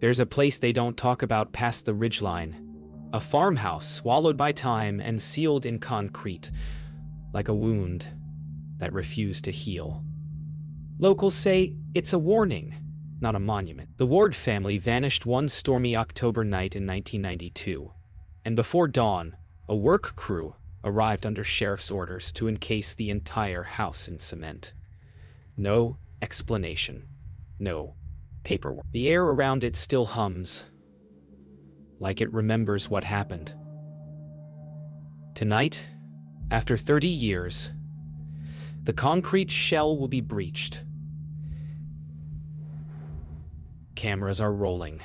There's a place they don't talk about past the ridgeline. A farmhouse swallowed by time and sealed in concrete, like a wound that refused to heal. Locals say it's a warning, not a monument. The Ward family vanished one stormy October night in 1992, and before dawn, a work crew arrived under sheriff's orders to encase the entire house in cement. No explanation, no paperwork. The air around it still hums, like it remembers what happened. Tonight, after 30 years, the concrete shell will be breached. Cameras are rolling.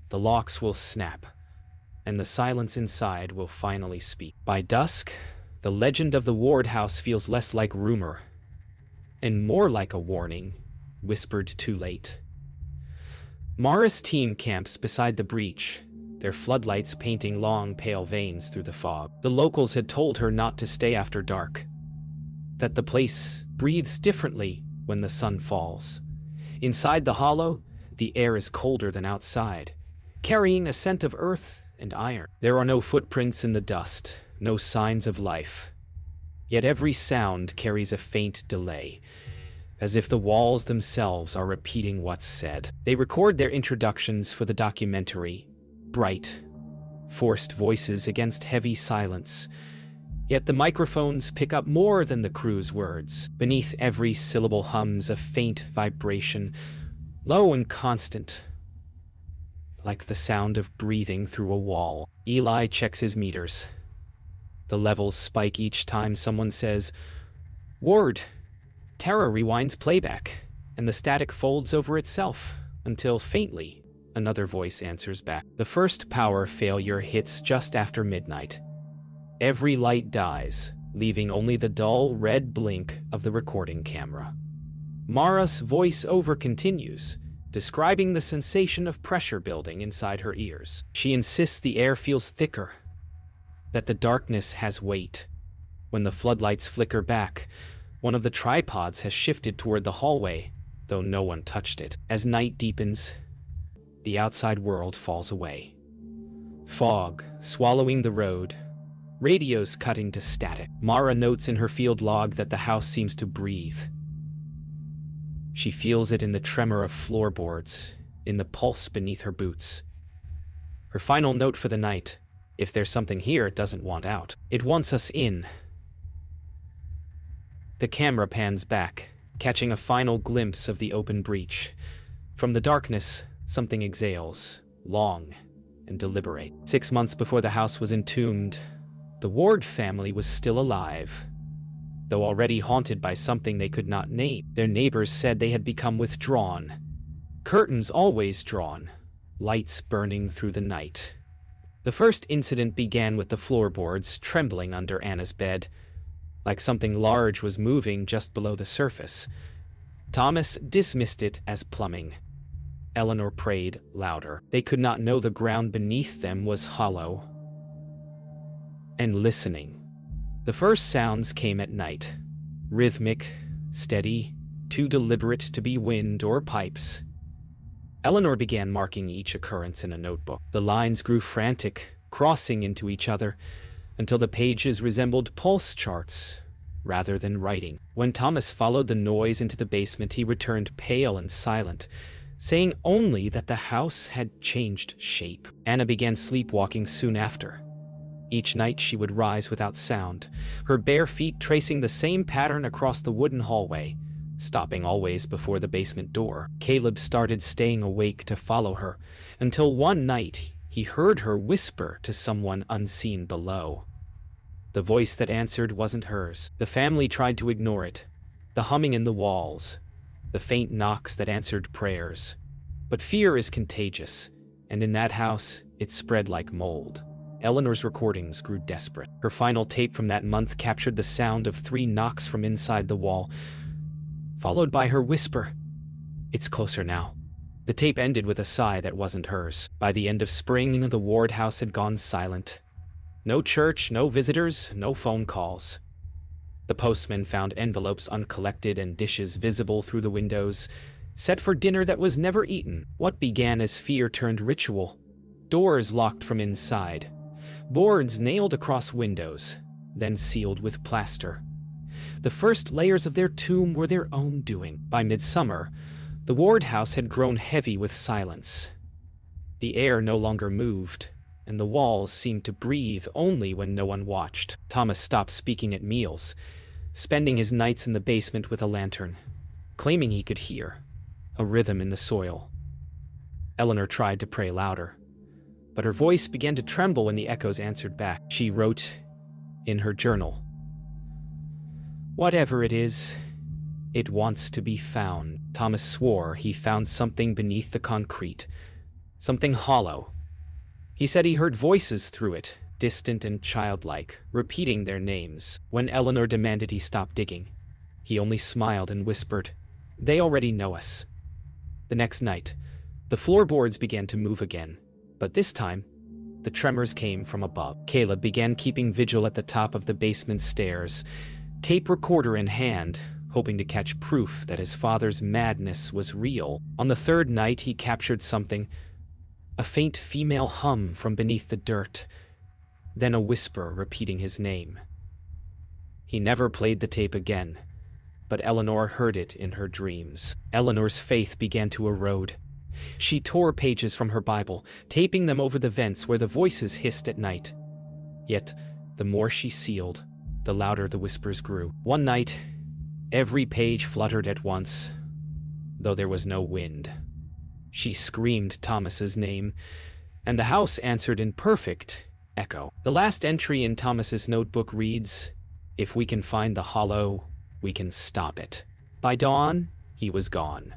The locks will snap, and the silence inside will finally speak. By dusk, the legend of the Ward house feels less like rumor and more like a warning, whispered too late. Mara's team camps beside the breach, their floodlights painting long, pale veins through the fog. The locals had told her not to stay after dark, that the place breathes differently when the sun falls. Inside the hollow, the air is colder than outside, carrying a scent of earth and iron. There are no footprints in the dust, no signs of life. Yet every sound carries a faint delay, as if the walls themselves are repeating what's said. They record their introductions for the documentary, bright, forced voices against heavy silence. Yet the microphones pick up more than the crew's words. Beneath every syllable hums a faint vibration, low and constant, like the sound of breathing through a wall. Eli checks his meters. The levels spike each time someone says, "Ward." Tara rewinds playback, and the static folds over itself, until faintly, another voice answers back. The first power failure hits just after midnight. Every light dies, leaving only the dull red blink of the recording camera. Mara's voice-over continues, describing the sensation of pressure building inside her ears. She insists the air feels thicker, that the darkness has weight. When the floodlights flicker back, one of the tripods has shifted toward the hallway, though no one touched it. As night deepens, the outside world falls away. Fog swallowing the road, radios cutting to static. Mara notes in her field log that the house seems to breathe. She feels it in the tremor of floorboards, in the pulse beneath her boots. Her final note for the night: if there's something here, it doesn't want out. It wants us in. The camera pans back, catching a final glimpse of the open breach. From the darkness, something exhales, long and deliberate. 6 months before the house was entombed, the Ward family was still alive, though already haunted by something they could not name. Their neighbors said they had become withdrawn. Curtains always drawn, lights burning through the night. The first incident began with the floorboards trembling under Anna's bed, like something large was moving just below the surface. Thomas dismissed it as plumbing. Eleanor prayed louder. They could not know the ground beneath them was hollow. And listening. The first sounds came at night. Rhythmic, steady, too deliberate to be wind or pipes. Eleanor began marking each occurrence in a notebook. The lines grew frantic, crossing into each other, until the pages resembled pulse charts rather than writing. When Thomas followed the noise into the basement, he returned pale and silent, saying only that the house had changed shape. Anna began sleepwalking soon after. Each night she would rise without sound, her bare feet tracing the same pattern across the wooden hallway, stopping always before the basement door. Caleb started staying awake to follow her, until one night he heard her whisper to someone unseen below. The voice that answered wasn't hers. The family tried to ignore it, the humming in the walls, the faint knocks that answered prayers. But fear is contagious, and in that house, it spread like mold. Eleanor's recordings grew desperate. Her final tape from that month captured the sound of 3 knocks from inside the wall, followed by her whisper, "It's closer now." The tape ended with a sigh that wasn't hers. By the end of spring, the Ward house had gone silent. No church, no visitors, no phone calls. The postman found envelopes uncollected and dishes visible through the windows, set for dinner that was never eaten. What began as fear turned ritual. Doors locked from inside, boards nailed across windows, then sealed with plaster. The first layers of their tomb were their own doing. By midsummer, the ward house had grown heavy with silence. The air no longer moved, and the walls seemed to breathe only when no one watched. Thomas stopped speaking at meals, spending his nights in the basement with a lantern, claiming he could hear a rhythm in the soil. Eleanor tried to pray louder, but her voice began to tremble when the echoes answered back. She wrote in her journal, "Whatever it is, it wants to be found." Thomas swore he found something beneath the concrete, something hollow. He said he heard voices through it, distant and childlike, repeating their names. When Eleanor demanded he stop digging, he only smiled and whispered, "They already know us." The next night, the floorboards began to move again, but this time, the tremors came from above. Caleb began keeping vigil at the top of the basement stairs, tape recorder in hand, hoping to catch proof that his father's madness was real. On the third night, he captured something, a faint female hum from beneath the dirt, then a whisper repeating his name. He never played the tape again, but Eleanor heard it in her dreams. Eleanor's faith began to erode. She tore pages from her Bible, taping them over the vents where the voices hissed at night. Yet, the more she sealed, the louder the whispers grew. One night, every page fluttered at once, though there was no wind. She screamed Thomas's name, and the house answered in perfect echo. The last entry in Thomas's notebook reads, "If we can find the hollow, we can stop it." By dawn, he was gone.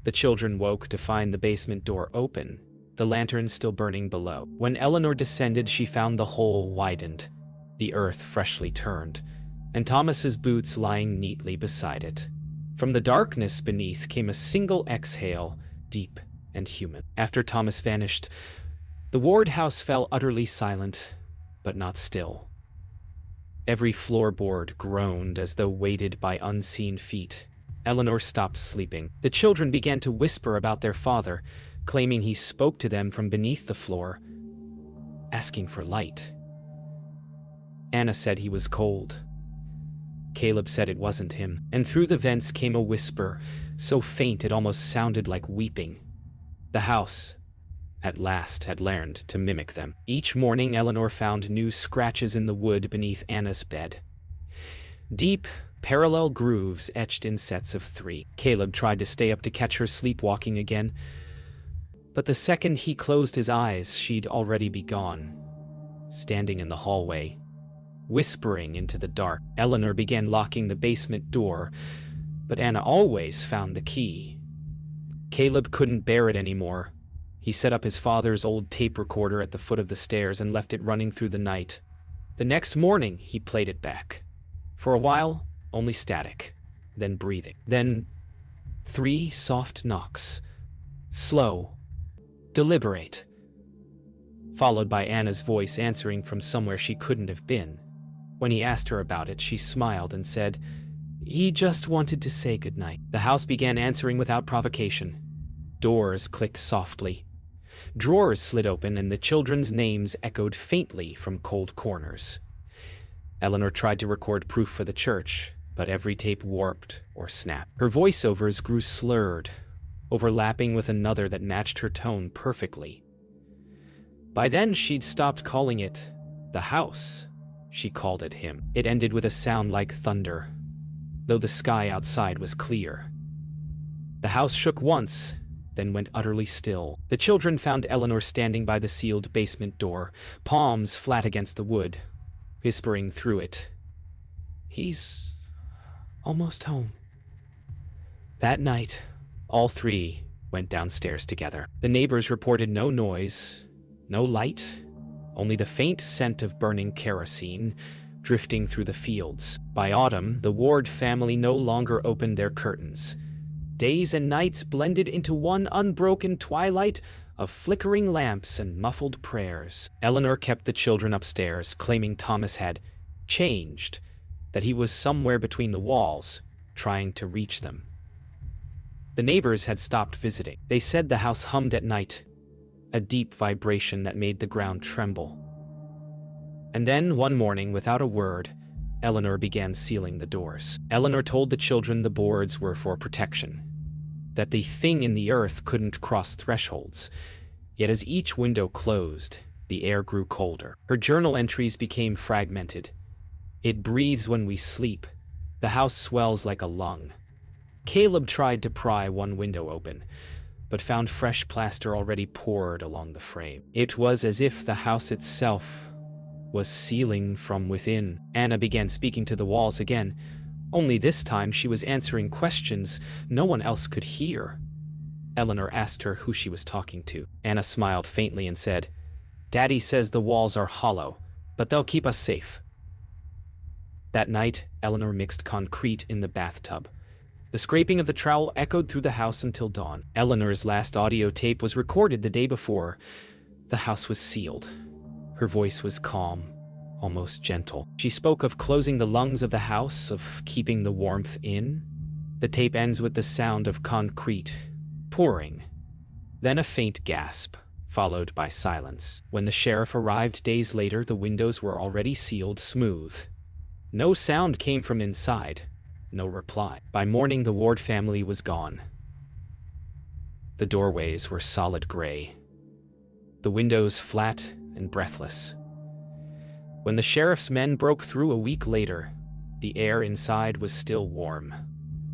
The children woke to find the basement door open, the lantern still burning below. When Eleanor descended, she found the hole widened, the earth freshly turned, and Thomas's boots lying neatly beside it. From the darkness beneath came a single exhale, deep and human. After Thomas vanished, the ward house fell utterly silent, but not still. Every floorboard groaned as though weighted by unseen feet. Eleanor stopped sleeping. The children began to whisper about their father, claiming he spoke to them from beneath the floor, asking for light. Anna said he was cold. Caleb said it wasn't him, and through the vents came a whisper, so faint it almost sounded like weeping. The house, at last, had learned to mimic them. Each morning, Eleanor found new scratches in the wood beneath Anna's bed. Deep, parallel grooves etched in sets of 3. Caleb tried to stay up to catch her sleepwalking again, but the second he closed his eyes, she'd already be gone, standing in the hallway, whispering into the dark. Eleanor began locking the basement door, but Anna always found the key. Caleb couldn't bear it anymore. He set up his father's old tape recorder at the foot of the stairs and left it running through the night. The next morning, he played it back. For a while, only static, then breathing. Then 3 soft knocks, slow, deliberate, followed by Anna's voice answering from somewhere she couldn't have been. When he asked her about it, she smiled and said, "He just wanted to say goodnight." The house began answering without provocation. Doors clicked softly. Drawers slid open, and the children's names echoed faintly from cold corners. Eleanor tried to record proof for the church, but every tape warped or snapped. Her voiceovers grew slurred, overlapping with another that matched her tone perfectly. By then, she'd stopped calling it the house. She called it him. It ended with a sound like thunder, though the sky outside was clear. The house shook once, then went utterly still. The children found Eleanor standing by the sealed basement door, palms flat against the wood, whispering through it, "He's almost home." That night, all 3 went downstairs together. The neighbors reported no noise, no light, only the faint scent of burning kerosene drifting through the fields. By autumn, the Ward family no longer opened their curtains. Days and nights blended into one unbroken twilight of flickering lamps and muffled prayers. Eleanor kept the children upstairs, claiming Thomas had changed, that he was somewhere between the walls, trying to reach them. The neighbors had stopped visiting. They said the house hummed at night, a deep vibration that made the ground tremble. And then, one morning, without a word, Eleanor began sealing the doors. Eleanor told the children the boards were for protection, that the thing in the earth couldn't cross thresholds. Yet as each window closed, the air grew colder. Her journal entries became fragmented. It breathes when we sleep. The house swells like a lung. Caleb tried to pry one window open, but found fresh plaster already poured along the frame. It was as if the house itself was sealing from within. Anna began speaking to the walls again, only this time she was answering questions no one else could hear. Eleanor asked her who she was talking to. Anna smiled faintly and said, "Daddy says the walls are hollow, but they'll keep us safe." That night, Eleanor mixed concrete in the bathtub. The scraping of the trowel echoed through the house until dawn. Eleanor's last audio tape was recorded the day before. The house was sealed. Her voice was calm, almost gentle. She spoke of closing the lungs of the house, of keeping the warmth in. The tape ends with the sound of concrete pouring, then a faint gasp, followed by silence. When the sheriff arrived days later, the windows were already sealed smooth. No sound came from inside, no reply. By morning, the Ward family was gone. The doorways were solid gray, the windows flat and breathless. When the sheriff's men broke through a week later, the air inside was still warm.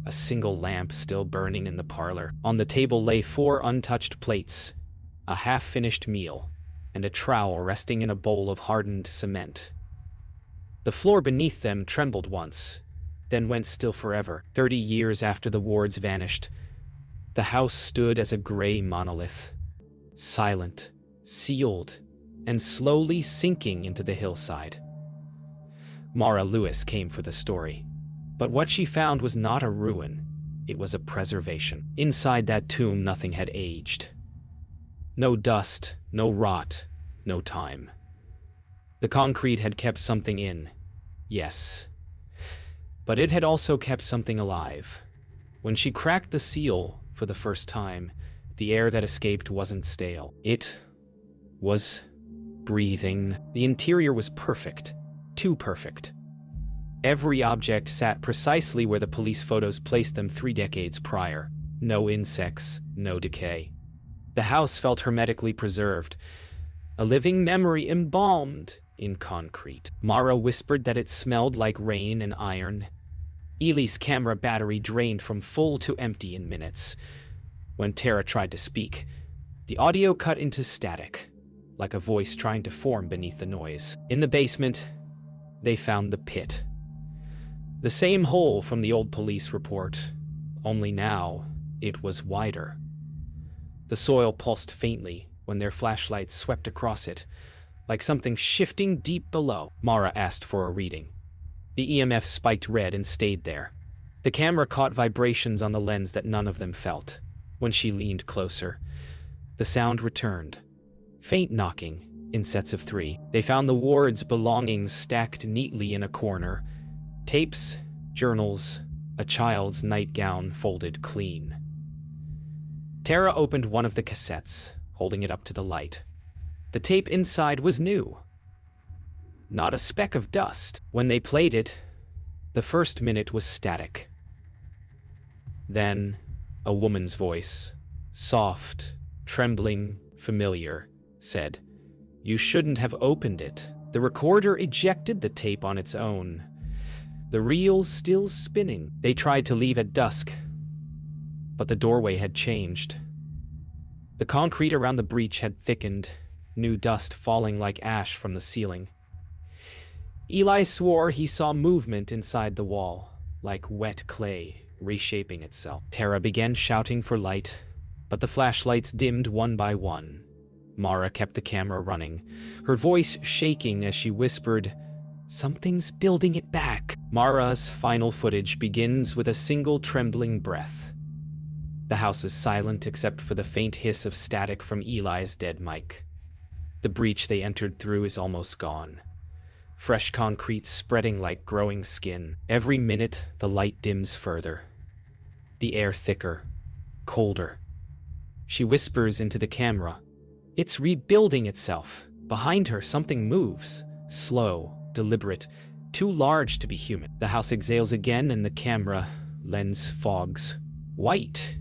A single lamp still burning in the parlor. On the table lay 4 untouched plates, a half-finished meal, and a trowel resting in a bowl of hardened cement. The floor beneath them trembled once, then went still forever. 30 years after the Wards vanished, the house stood as a gray monolith, silent, sealed, and slowly sinking into the hillside. Mara Lewis came for the story, but what she found was not a ruin, it was a preservation. Inside that tomb, nothing had aged. No dust, no rot, no time. The concrete had kept something in, yes, but it had also kept something alive. When she cracked the seal for the first time, the air that escaped wasn't stale. It was breathing. The interior was perfect, too perfect. Every object sat precisely where the police photos placed them 3 decades prior. No insects, no decay. The house felt hermetically preserved, a living memory embalmed in concrete. Mara whispered that it smelled like rain and iron. Ely's camera battery drained from full to empty in minutes. When Tara tried to speak, the audio cut into static, like a voice trying to form beneath the noise. In the basement, they found the pit. The same hole from the old police report, only now it was wider. The soil pulsed faintly when their flashlights swept across it, like something shifting deep below. Mara asked for a reading. The EMF spiked red and stayed there. The camera caught vibrations on the lens that none of them felt. When she leaned closer, the sound returned. Faint knocking, in sets of 3. They found the Ward's belongings stacked neatly in a corner. Tapes, journals, a child's nightgown folded clean. Tara opened one of the cassettes, holding it up to the light. The tape inside was new. Not a speck of dust. When they played it, the first minute was static. Then, a woman's voice, soft, trembling, familiar, said, "You shouldn't have opened it." The recorder ejected the tape on its own, the reel still spinning. They tried to leave at dusk, but the doorway had changed. The concrete around the breach had thickened, new dust falling like ash from the ceiling. Eli swore he saw movement inside the wall, like wet clay reshaping itself. Tara began shouting for light, but the flashlights dimmed one by one. Mara kept the camera running, her voice shaking as she whispered, "Something's building it back." Mara's final footage begins with a single trembling breath. The house is silent except for the faint hiss of static from Eli's dead mic. The breach they entered through is almost gone. Fresh concrete spreading like growing skin. Every minute, the light dims further. The air thicker, colder. She whispers into the camera. It's rebuilding itself. Behind her, something moves. Slow, deliberate, too large to be human. The house exhales again and the camera lens fogs. White.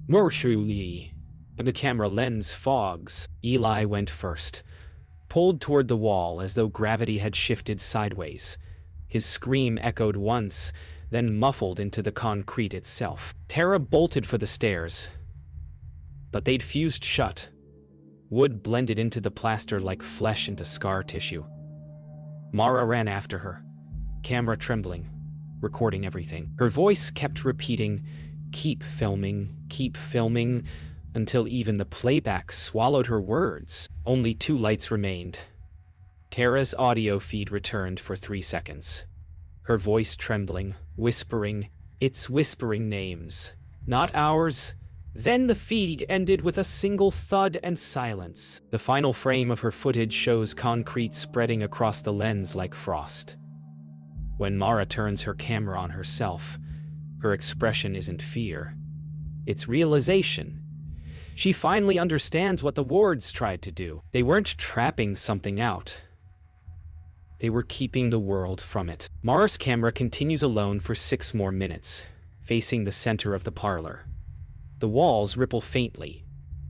Mercifully. The camera lens fogs. Eli went first, pulled toward the wall as though gravity had shifted sideways. His scream echoed once, then muffled into the concrete itself. Tara bolted for the stairs, but they'd fused shut. Wood blended into the plaster like flesh into scar tissue. Mara ran after her, camera trembling, recording everything. Her voice kept repeating, keep filming, until even the playback swallowed her words. Only 2 lights remained. Tara's audio feed returned for 3 seconds. Her voice trembling, whispering, it's whispering names, not ours. Then the feed ended with a single thud and silence. The final frame of her footage shows concrete spreading across the lens like frost. When Mara turns her camera on herself, her expression isn't fear. It's realization. She finally understands what the wards tried to do. They weren't trapping something out. They were keeping the world from it. Mara's camera continues alone for 6 more minutes, facing the center of the parlor. The walls ripple faintly,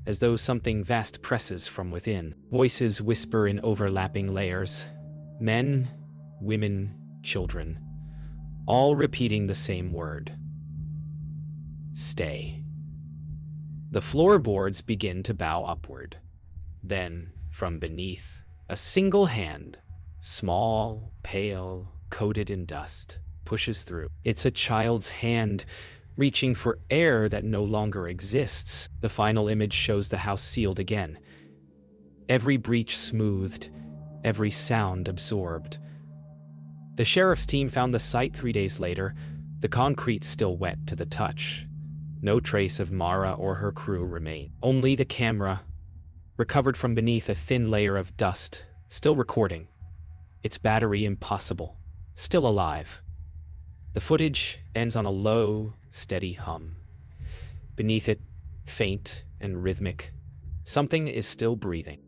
as though something vast presses from within. Voices whisper in overlapping layers. Men, women, children, all repeating the same word. Stay. The floorboards begin to bow upward. Then, from beneath, a single hand, small, pale, coated in dust, pushes through. It's a child's hand, reaching for air that no longer exists. The final image shows the house sealed again. Every breach smoothed, every sound absorbed. The sheriff's team found the site 3 days later, the concrete still wet to the touch. No trace of Mara or her crew remained. Only the camera, recovered from beneath a thin layer of dust, still recording. Its battery impossible, still alive. The footage ends on a low, steady hum. Beneath it, faint and rhythmic, something is still breathing.